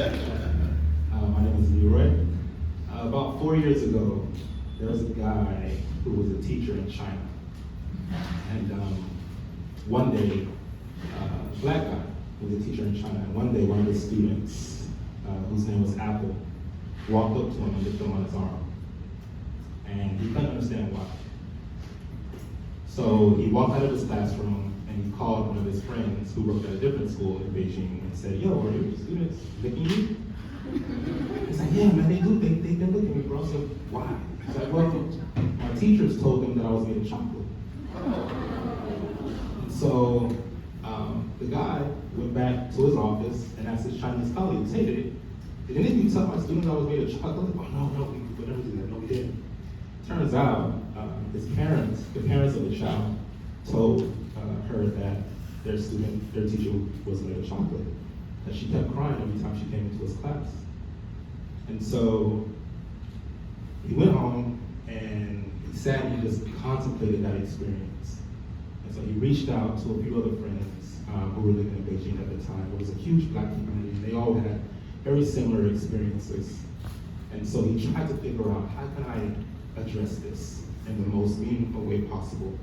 My name is Leroy. About 4 years ago, there was a guy who was a teacher in China. And one day, a black guy who was a teacher in China, and one day one of his students, whose name was Apple, walked up to him and lifted him on his arm. And he couldn't understand why. So he walked out of his classroom and he called one of his friends who worked at a different school in Beijing and said, "Yo, are your students licking you?" He's like, "Yeah, man, they've been licking me, bro." So why? He's like, "Well, my teachers told them that I was made of chocolate." So the guy went back to his office and asked his Chinese colleagues, "Hey, did any of you tell my students I was made of chocolate?" "Oh, no, we would never do that. No, we didn't." Turns out, the parents of the child, told her that their teacher was made of chocolate, that she kept crying every time she came into his class. And so he went home and he sat and he just contemplated that experience. And so he reached out to a few other friends who were living in Beijing at the time. It was a huge black community, and they all had very similar experiences. And so he tried to figure out, how can I address this in the most meaningful way possible?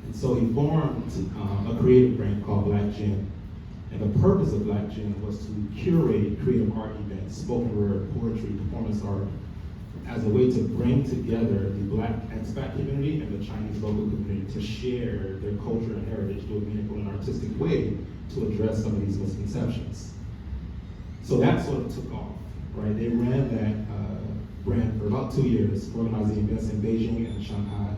And so he formed a creative brand called Black Gin. And the purpose of Black Gin was to curate creative art events, spoken word, poetry, performance art, as a way to bring together the Black expat community and the Chinese local community to share their culture and heritage in a meaningful and artistic way to address some of these misconceptions. So that sort of took off, right? They ran that brand for about 2 years, organizing events in Beijing and Shanghai.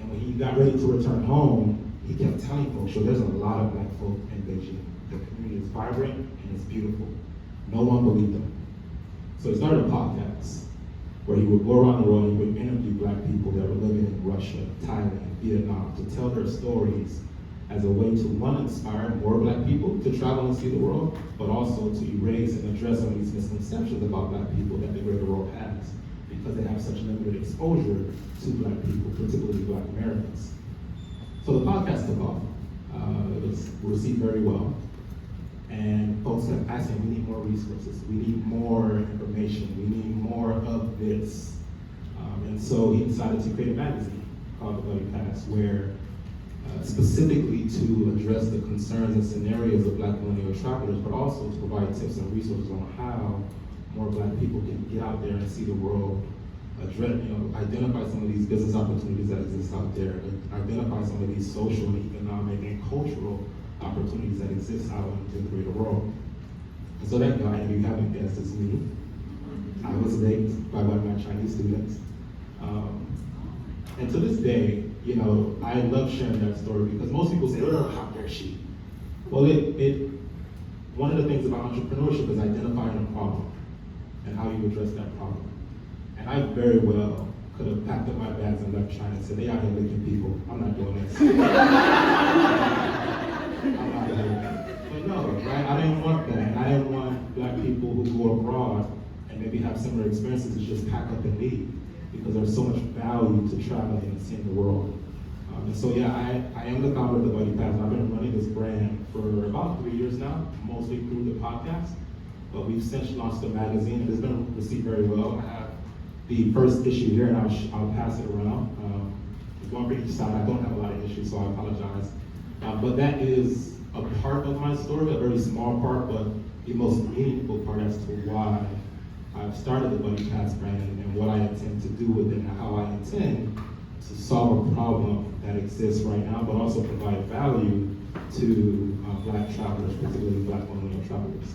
And when he got ready to return home, he kept telling folks, "So there's a lot of black folk in Beijing. The community is vibrant and it's beautiful." No one believed him. So he started a podcast where he would go around the world and he would interview black people that were living in Russia, Thailand, Vietnam, to tell their stories as a way to, one, inspire more black people to travel and see the world, but also to erase and address some of these misconceptions about black people that the greater world has, because they have such limited exposure to black people, particularly black Americans. So the podcast took off. It was received very well. And folks kept asking, we need more resources, we need more information, we need more of this. And so he decided to create a magazine called The Buddy Pass, where specifically to address the concerns and scenarios of black millennial travelers, but also to provide tips and resources on how more black people can get out there and see the world, identify some of these business opportunities that exist out there, identify some of these social and economic and cultural opportunities that exist out in the greater world. And so that guy, if you haven't guessed, is me. I was raped by one of my Chinese students. And to this day, I love sharing that story because most people say, "Oh, how dare she?" Well, one of the things about entrepreneurship is identifying a problem and how you address that problem. And I very well could have packed up my bags and left China and said, "They out here licking people. I'm not doing this." I'm not doing it. But no, right? I didn't want that. And I didn't want black people who go abroad and maybe have similar experiences to just pack up and leave, because there's so much value to traveling and seeing the world. And so yeah, I am the founder of The Buddy Pass. I've been running this brand for about 3 years now, mostly through the podcast. But we've since launched a magazine, and it's been received very well. I have the first issue here, and I'll pass it around. It's one for each side. I don't have a lot of issues, so I apologize. But that is a part of my story, a very small part, but the most meaningful part as to why I've started the Buddy Pass brand and what I intend to do with it and how I intend to solve a problem that exists right now, but also provide value to black travelers, particularly black millennial travelers.